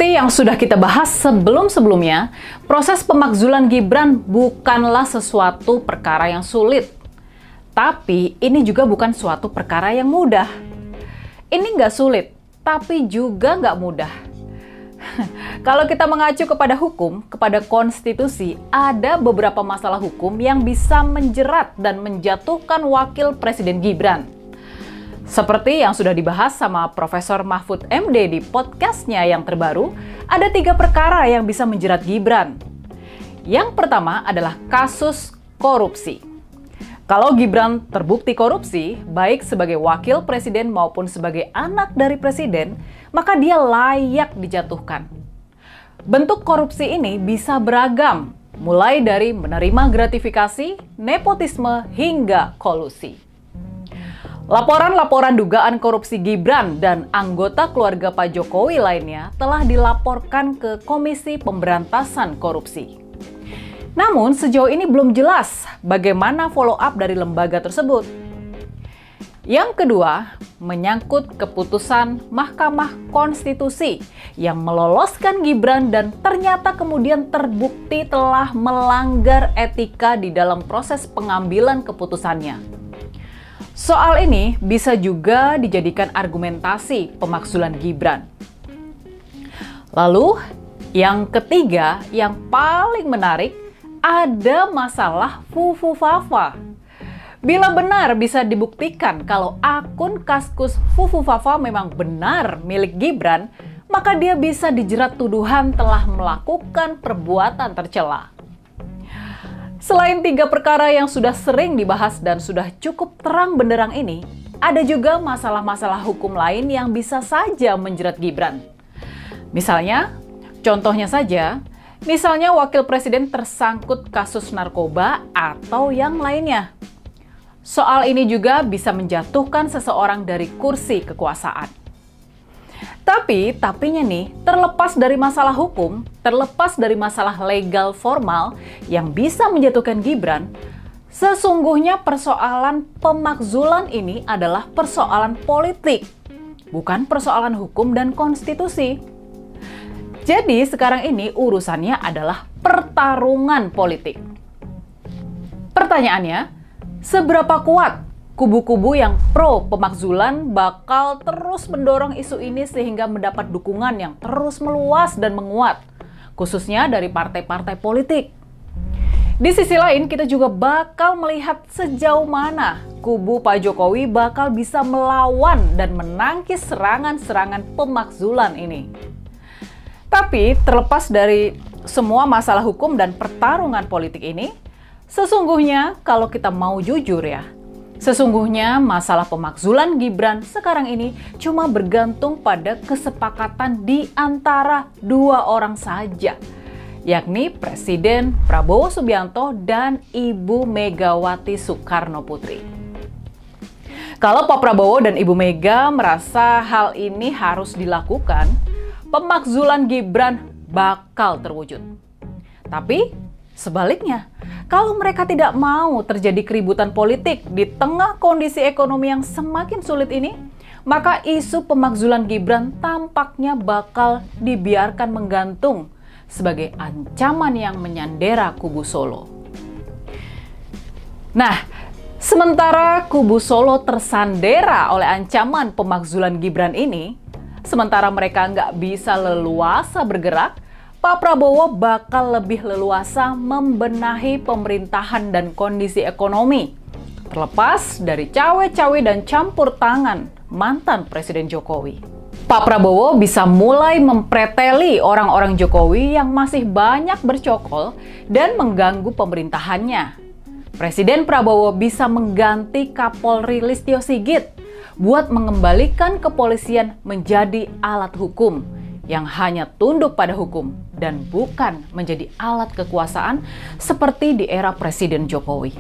Seperti yang sudah kita bahas sebelum-sebelumnya, proses pemakzulan Gibran bukanlah sesuatu perkara yang sulit. Tapi ini juga bukan suatu perkara yang mudah. Ini nggak sulit, tapi juga nggak mudah. Kalau kita mengacu kepada hukum, kepada konstitusi, ada beberapa masalah hukum yang bisa menjerat dan menjatuhkan wakil Presiden Gibran. Seperti yang sudah dibahas sama Profesor Mahfud MD di podcastnya yang terbaru, ada 3 perkara yang bisa menjerat Gibran. Yang pertama adalah kasus korupsi. Kalau Gibran terbukti korupsi, baik sebagai wakil presiden maupun sebagai anak dari presiden, maka dia layak dijatuhkan. Bentuk korupsi ini bisa beragam, mulai dari menerima gratifikasi, nepotisme, hingga kolusi. Laporan-laporan dugaan korupsi Gibran dan anggota keluarga Pak Jokowi lainnya telah dilaporkan ke Komisi Pemberantasan Korupsi. Namun sejauh ini belum jelas bagaimana follow up dari lembaga tersebut. Yang kedua, menyangkut keputusan Mahkamah Konstitusi yang meloloskan Gibran dan ternyata kemudian terbukti telah melanggar etika di dalam proses pengambilan keputusannya. Soal ini bisa juga dijadikan argumentasi pemakzulan Gibran. Lalu, yang ketiga yang paling menarik, ada masalah Fufufafa. Bila benar bisa dibuktikan kalau akun Kaskus Fufufafa memang benar milik Gibran, maka dia bisa dijerat tuduhan telah melakukan perbuatan tercela. Selain 3 perkara yang sudah sering dibahas dan sudah cukup terang benderang ini, ada juga masalah-masalah hukum lain yang bisa saja menjerat Gibran. Misalnya wakil presiden tersangkut kasus narkoba atau yang lainnya. Soal ini juga bisa menjatuhkan seseorang dari kursi kekuasaan. Tapinya nih, terlepas dari masalah hukum, terlepas dari masalah legal formal yang bisa menjatuhkan Gibran, sesungguhnya persoalan pemakzulan ini adalah persoalan politik, bukan persoalan hukum dan konstitusi. Jadi sekarang ini urusannya adalah pertarungan politik. Pertanyaannya, seberapa kuat kubu-kubu yang pro pemakzulan bakal terus mendorong isu ini sehingga mendapat dukungan yang terus meluas dan menguat, khususnya dari partai-partai politik. Di sisi lain, kita juga bakal melihat sejauh mana kubu Pak Jokowi bakal bisa melawan dan menangkis serangan-serangan pemakzulan ini. Tapi terlepas dari semua masalah hukum dan pertarungan politik ini, sesungguhnya kalau kita mau jujur ya, sesungguhnya masalah pemakzulan Gibran sekarang ini cuma bergantung pada kesepakatan di antara 2 orang saja, yakni Presiden Prabowo Subianto dan Ibu Megawati Soekarno Putri. Kalau Pak Prabowo dan Ibu Mega merasa hal ini harus dilakukan, pemakzulan Gibran bakal terwujud. Tapi sebaliknya, kalau mereka tidak mau terjadi keributan politik di tengah kondisi ekonomi yang semakin sulit ini, maka isu pemakzulan Gibran tampaknya bakal dibiarkan menggantung sebagai ancaman yang menyandera kubu Solo. Nah, sementara kubu Solo tersandera oleh ancaman pemakzulan Gibran ini, sementara mereka nggak bisa leluasa bergerak, Pak Prabowo bakal lebih leluasa membenahi pemerintahan dan kondisi ekonomi, terlepas dari cawe-cawe dan campur tangan mantan Presiden Jokowi. Pak Prabowo bisa mulai mempreteli orang-orang Jokowi yang masih banyak bercokol dan mengganggu pemerintahannya. Presiden Prabowo bisa mengganti Kapolri Listio Sigit buat mengembalikan kepolisian menjadi alat hukum yang hanya tunduk pada hukum dan bukan menjadi alat kekuasaan seperti di era Presiden Jokowi.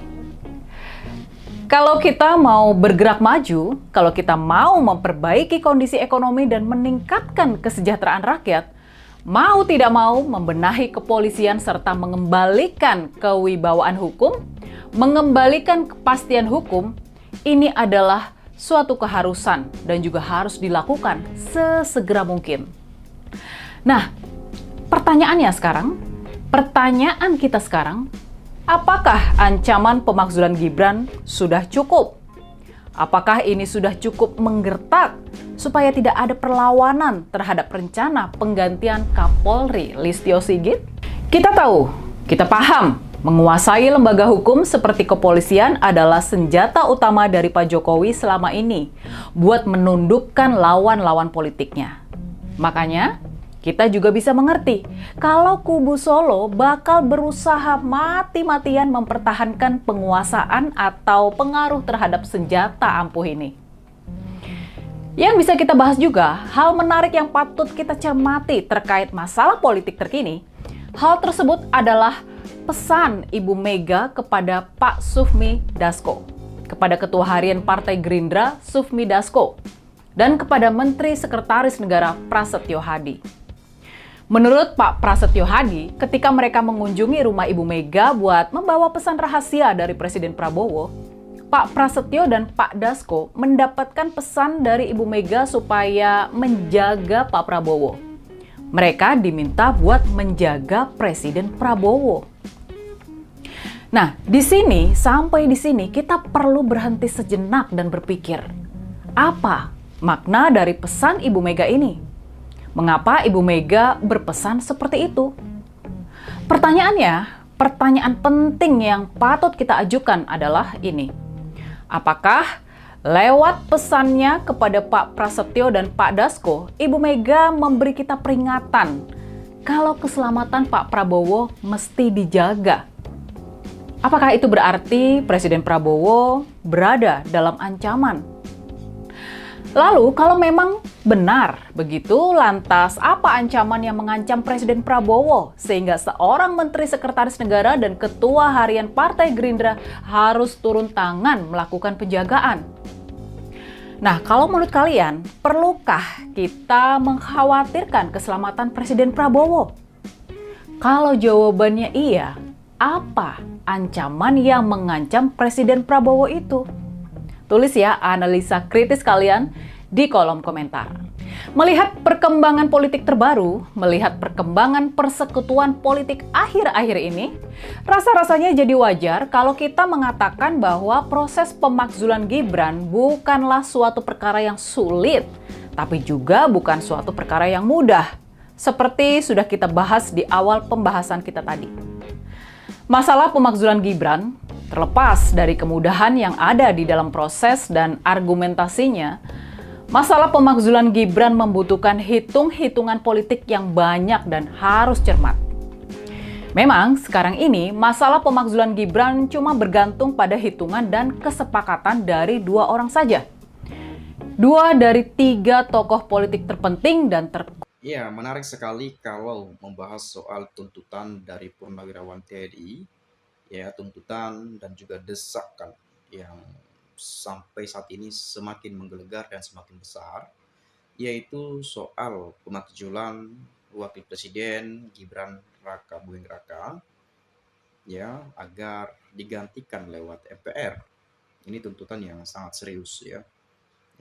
Kalau kita mau bergerak maju, kalau kita mau memperbaiki kondisi ekonomi dan meningkatkan kesejahteraan rakyat, mau tidak mau membenahi kepolisian serta mengembalikan kewibawaan hukum, mengembalikan kepastian hukum, ini adalah suatu keharusan dan juga harus dilakukan sesegera mungkin. Nah, pertanyaan kita sekarang, apakah ancaman pemakzulan Gibran sudah cukup? Apakah ini sudah cukup menggertak supaya tidak ada perlawanan terhadap rencana penggantian Kapolri Listio Sigit? Kita tahu, kita paham, menguasai lembaga hukum seperti kepolisian adalah senjata utama dari Pak Jokowi selama ini buat menundukkan lawan-lawan politiknya. Makanya, kita juga bisa mengerti kalau kubu Solo bakal berusaha mati-matian mempertahankan penguasaan atau pengaruh terhadap senjata ampuh ini. Yang bisa kita bahas juga, hal menarik yang patut kita cermati terkait masalah politik terkini. Hal tersebut adalah pesan Ibu Mega kepada Pak Sufmi Dasko, kepada Ketua Harian Partai Gerindra Sufmi Dasko, dan kepada Menteri Sekretaris Negara Prasetyo Hadi. Menurut Pak Prasetyo Hadi, ketika mereka mengunjungi rumah Ibu Mega buat membawa pesan rahasia dari Presiden Prabowo, Pak Prasetyo dan Pak Dasko mendapatkan pesan dari Ibu Mega supaya menjaga Pak Prabowo. Mereka diminta buat menjaga Presiden Prabowo. Nah, sampai di sini kita perlu berhenti sejenak dan berpikir, apa makna dari pesan Ibu Mega ini? Mengapa Ibu Mega berpesan seperti itu? Pertanyaan penting yang patut kita ajukan adalah ini. Apakah lewat pesannya kepada Pak Prasetyo dan Pak Dasko, Ibu Mega memberi kita peringatan kalau keselamatan Pak Prabowo mesti dijaga? Apakah itu berarti Presiden Prabowo berada dalam ancaman? Lalu, kalau memang benar begitu, lantas apa ancaman yang mengancam Presiden Prabowo sehingga seorang Menteri Sekretaris Negara dan Ketua Harian Partai Gerindra harus turun tangan melakukan penjagaan? Nah, kalau menurut kalian, perlukah kita mengkhawatirkan keselamatan Presiden Prabowo? Kalau jawabannya iya, apa ancaman yang mengancam Presiden Prabowo itu? Tulis ya analisa kritis kalian di kolom komentar. Melihat perkembangan politik terbaru, melihat perkembangan persekutuan politik akhir-akhir ini, rasa-rasanya jadi wajar kalau kita mengatakan bahwa proses pemakzulan Gibran bukanlah suatu perkara yang sulit, tapi juga bukan suatu perkara yang mudah, seperti sudah kita bahas di awal pembahasan kita tadi. Masalah pemakzulan Gibran, terlepas dari kemudahan yang ada di dalam proses dan argumentasinya, masalah pemakzulan Gibran membutuhkan hitung-hitungan politik yang banyak dan harus cermat. Memang sekarang ini masalah pemakzulan Gibran cuma bergantung pada hitungan dan kesepakatan dari 2 orang saja. 2 dari 3 tokoh politik terpenting dan Ya, menarik sekali kalau membahas soal tuntutan dari Purnawirawan TNI, ya tuntutan dan juga desakan yang sampai saat ini semakin menggelegar dan semakin besar, yaitu soal pemakzulan Wakil Presiden Gibran Raka Buming Raka, ya agar digantikan lewat MPR. Ini tuntutan yang sangat serius ya.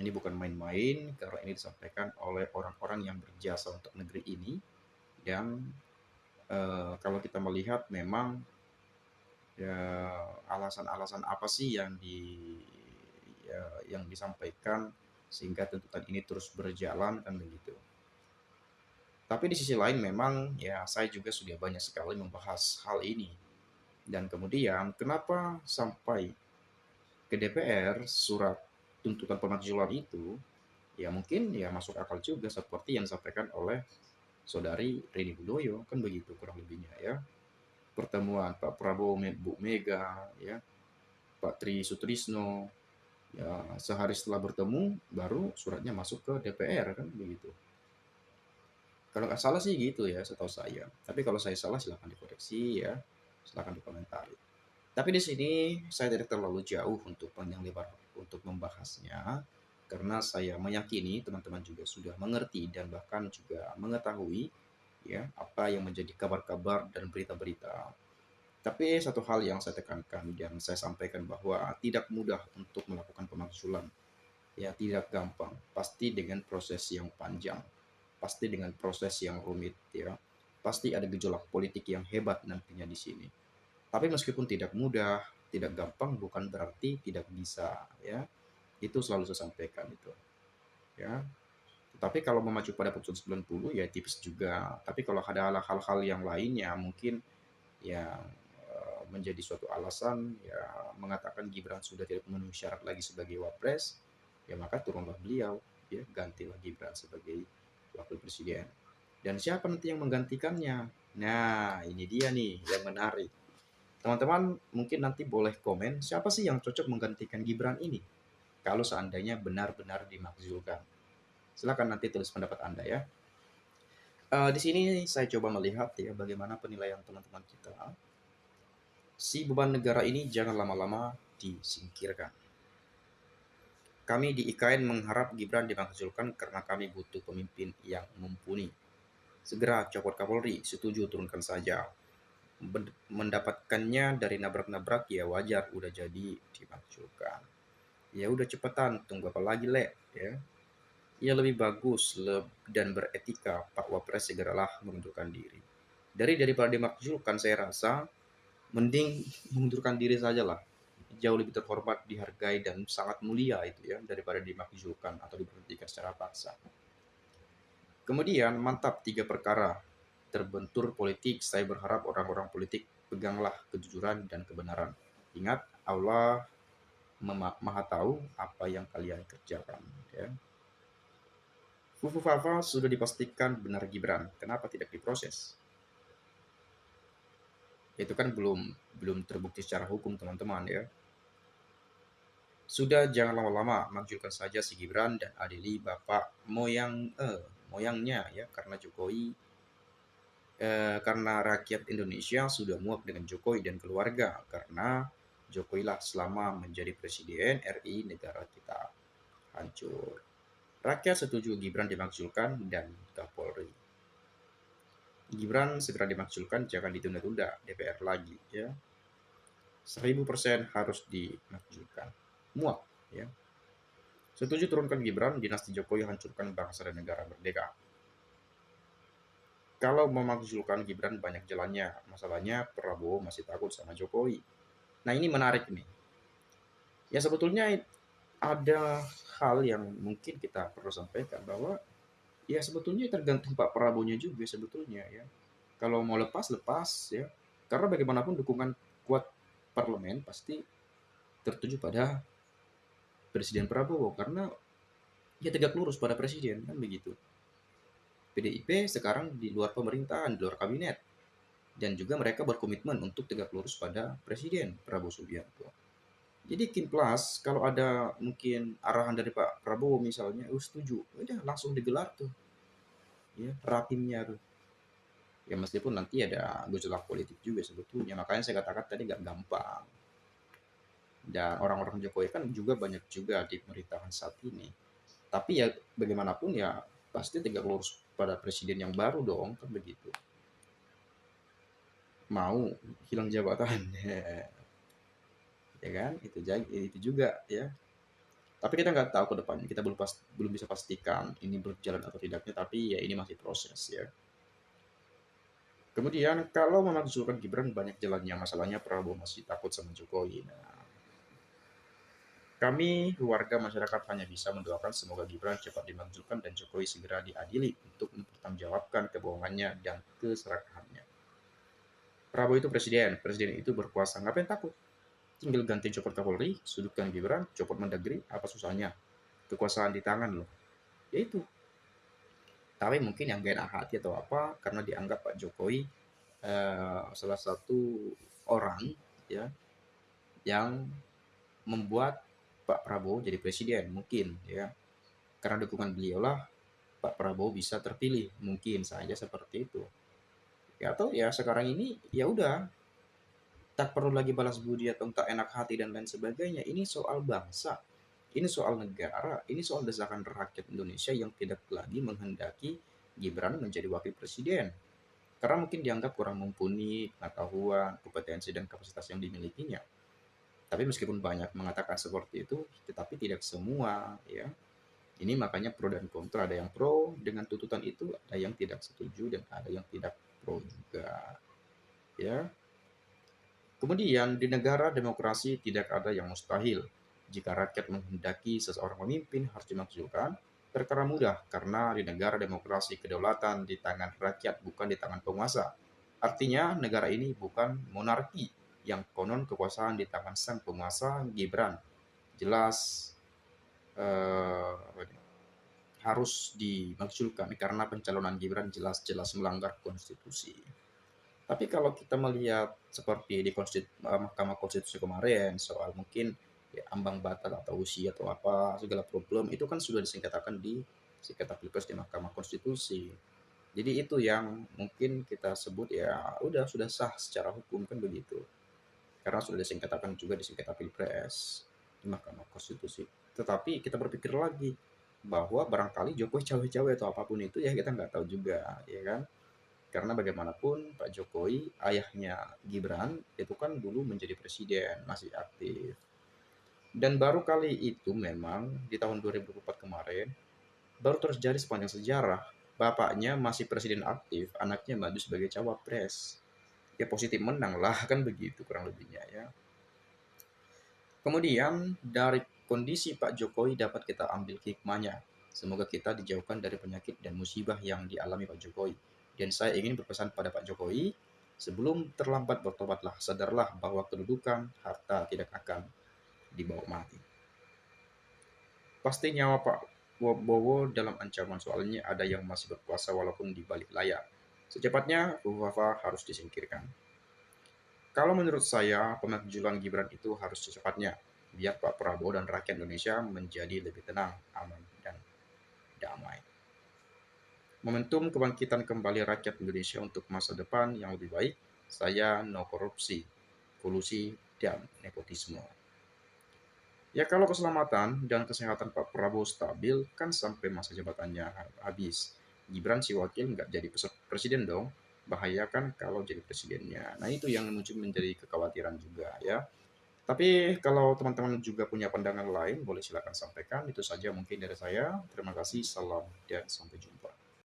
Ini bukan main-main karena ini disampaikan oleh orang-orang yang berjasa untuk negeri ini dan kalau kita melihat memang ya alasan-alasan apa sih yang disampaikan sehingga tuntutan ini terus berjalan kan begitu. Tapi di sisi lain memang ya saya juga sudah banyak sekali membahas hal ini. Dan kemudian kenapa sampai ke DPR surat tuntutan pemakzulan itu ya mungkin ya masuk akal juga seperti yang disampaikan oleh saudari Rini Budoyo kan begitu kurang lebihnya ya. Pertemuan Pak Prabowo, Bu Mega, ya Pak Tri Sutrisno, ya sehari setelah bertemu baru suratnya masuk ke DPR kan begitu. Kalau nggak salah sih gitu ya setahu saya. Tapi kalau saya salah silakan dikoreksi ya, silakan dikomentari. Tapi di sini saya tidak terlalu jauh untuk panjang lebar untuk membahasnya karena saya meyakini teman-teman juga sudah mengerti dan bahkan juga mengetahui ya apa yang menjadi kabar-kabar dan berita-berita. Tapi satu hal yang saya tekankan dan saya sampaikan bahwa tidak mudah untuk melakukan pemakzulan. Ya tidak gampang, pasti dengan proses yang panjang. pasti dengan proses yang rumit ya. Pasti ada gejolak politik yang hebat nantinya di sini. Tapi meskipun tidak mudah, tidak gampang bukan berarti tidak bisa ya. Itu selalu saya sampaikan itu ya. Tapi kalau memacu pada putusan 90 ya tipis juga. Tapi kalau ada hal-hal yang lainnya mungkin yang menjadi suatu alasan ya mengatakan Gibran sudah tidak memenuhi syarat lagi sebagai wapres, ya maka turunlah beliau, ya gantilah Gibran sebagai wakil presiden. Dan siapa nanti yang menggantikannya? Nah, ini dia nih yang menarik. Teman-teman mungkin nanti boleh komen siapa sih yang cocok menggantikan Gibran ini kalau seandainya benar-benar dimakzulkan. Silakan nanti tulis pendapat Anda ya. Di sini saya coba melihat ya bagaimana penilaian teman-teman kita. Si beban negara ini jangan lama-lama disingkirkan. Kami di IKN mengharap Gibran dimakzulkan karena kami butuh pemimpin yang mumpuni. Segera copot Kapolri, setuju turunkan saja. Mendapatkannya dari nabrak-nabrak ya wajar, udah jadi dimakzulkan. Ya udah cepetan, tunggu apa lagi ya. Ya lebih bagus dan beretika Pak Wapres segeralah mengundurkan diri. Daripada dimakzulkan saya rasa mending mengundurkan diri saja lah. Jauh lebih terhormat, dihargai, dan sangat mulia itu ya, daripada dimakzulkan atau diberhentikan secara paksa. Kemudian, mantap 3 perkara. Terbentur politik, saya berharap orang-orang politik peganglah kejujuran dan kebenaran. Ingat, Allah Maha tahu apa yang kalian kerjakan. Ya. Fufu Fafa sudah dipastikan benar Gibran. Kenapa tidak diproses? Itu kan belum terbukti secara hukum, teman-teman ya. Sudah jangan lama-lama, makzulkan saja si Gibran dan adili bapak moyangnya ya karena Jokowi karena rakyat Indonesia sudah muak dengan Jokowi dan keluarga karena Jokowi lah selama menjadi presiden RI negara kita hancur. Rakyat setuju Gibran dimakzulkan dan Kapolri. Gibran segera dimakzulkan, jangan ditunda-tunda DPR lagi ya. 1000% harus dimakzulkan. Muak ya. Setuju turunkan Gibran, dinasti Jokowi hancurkan bangsa dan negara merdeka. Kalau memakzulkan Gibran banyak jalannya, masalahnya Prabowo masih takut sama Jokowi. Nah ini menarik nih. Ya sebetulnya ada hal yang mungkin kita perlu sampaikan bahwa ya sebetulnya tergantung Pak Prabowo-nya juga sebetulnya ya. Kalau mau lepas ya. Karena bagaimanapun dukungan kuat parlemen pasti tertuju pada Presiden Prabowo karena ya tegak lurus pada presiden kan begitu. PDIP sekarang di luar pemerintahan, di luar kabinet. Dan juga mereka berkomitmen untuk tegak lurus pada Presiden Prabowo Subianto. Jadi Kim Plus, kalau ada mungkin arahan dari Pak Prabowo misalnya, setuju, udah langsung digelar tuh. Ya, rapimnya tuh. Ya meskipun nanti ada gejolak politik juga sebetulnya, makanya saya katakan tadi gak gampang. Dan orang-orang Jokowi kan juga banyak juga di pemerintahan saat ini. Tapi ya bagaimanapun ya pasti tegak lurus pada presiden yang baru dong, kan begitu. Mau hilang jabatan ya kan itu juga ya, tapi kita nggak tahu ke depannya, kita belum bisa pastikan ini berjalan atau tidaknya, tapi ya ini masih proses ya. Kemudian kalau memakzulkan Gibran banyak jalannya, masalahnya Prabowo masih takut sama Jokowi. Nah, kami keluarga masyarakat hanya bisa mendoakan semoga Gibran cepat dimakzulkan dan Jokowi segera diadili untuk mempertanggungjawabkan kebohongannya dan keserakahannya. Prabowo itu presiden itu berkuasa, ngapain takut? Tinggal ganti copot Kapolri, sudutkan Gibran, copot Mendagri, apa susahnya? Kekuasaan di tangan loh. Ya itu. Tapi mungkin yang gak enak hati atau apa, karena dianggap Pak Jokowi salah satu orang ya yang membuat Pak Prabowo jadi presiden mungkin ya. Karena dukungan beliau lah Pak Prabowo bisa terpilih, mungkin saja seperti itu. Ya atau ya sekarang ini ya udah tak perlu lagi balas budi atau tak enak hati dan lain sebagainya. Ini soal bangsa, ini soal negara, ini soal desakan rakyat Indonesia yang tidak lagi menghendaki Gibran menjadi wakil presiden. Karena mungkin dianggap kurang mumpuni pengetahuan, kompetensi, dan kapasitas yang dimilikinya. Tapi meskipun banyak mengatakan seperti itu, tetapi tidak semua ya Ini makanya pro dan kontra, ada yang pro dengan tuntutan itu, ada yang tidak setuju dan ada yang tidak pro juga, ya. Kemudian di negara demokrasi tidak ada yang mustahil. Jika rakyat menghendaki seseorang memimpin harus dimaksudkan, perkara mudah karena di negara demokrasi kedaulatan di tangan rakyat bukan di tangan penguasa. Artinya negara ini bukan monarki yang konon kekuasaan di tangan sang penguasa Gibran. Jelas eh, harus dimaksudkan karena pencalonan Gibran jelas-jelas melanggar konstitusi. Tapi kalau kita melihat seperti di Mahkamah Konstitusi kemarin soal mungkin ya, ambang batas atau usia atau apa segala problem itu kan sudah disengketakan di sengketa pilpres di Mahkamah Konstitusi. Jadi itu yang mungkin kita sebut ya udah sudah sah secara hukum kan begitu. Karena sudah disengketakan juga di sengketa pilpres di Mahkamah Konstitusi. Tetapi kita berpikir lagi bahwa barangkali Jokowi cawe-cawe atau apapun itu ya kita nggak tahu juga, ya kan? Karena bagaimanapun Pak Jokowi, ayahnya Gibran, itu kan dulu menjadi presiden, masih aktif. Dan baru kali itu memang di tahun 2004 kemarin, baru terjadi sepanjang sejarah, bapaknya masih presiden aktif, anaknya maju sebagai cawapres. Ya positif menang lah, kan begitu kurang lebihnya ya. Kemudian dari kondisi Pak Jokowi dapat kita ambil hikmahnya. Semoga kita dijauhkan dari penyakit dan musibah yang dialami Pak Jokowi. Dan saya ingin berpesan pada Pak Jokowi, sebelum terlambat bertobatlah, sadarlah bahwa kedudukan, harta tidak akan dibawa mati. Pasti nyawa Pak Bowo dalam ancaman soalnya ada yang masih berkuasa walaupun di balik layar. Secepatnya, Wafa harus disingkirkan. Kalau menurut saya, pemakzulan Gibran itu harus secepatnya, biar Pak Prabowo dan rakyat Indonesia menjadi lebih tenang, aman, dan damai. Momentum kebangkitan kembali rakyat Indonesia untuk masa depan yang lebih baik, saya no korupsi, kolusi, dan nepotisme. Ya kalau keselamatan dan kesehatan Pak Prabowo stabil, kan sampai masa jabatannya habis. Gibran si wakil nggak jadi presiden dong, bahaya kan kalau jadi presidennya. Nah itu yang muncul menjadi kekhawatiran juga ya. Tapi kalau teman-teman juga punya pandangan lain, boleh silakan sampaikan. Itu saja mungkin dari saya. Terima kasih, salam, dan sampai jumpa.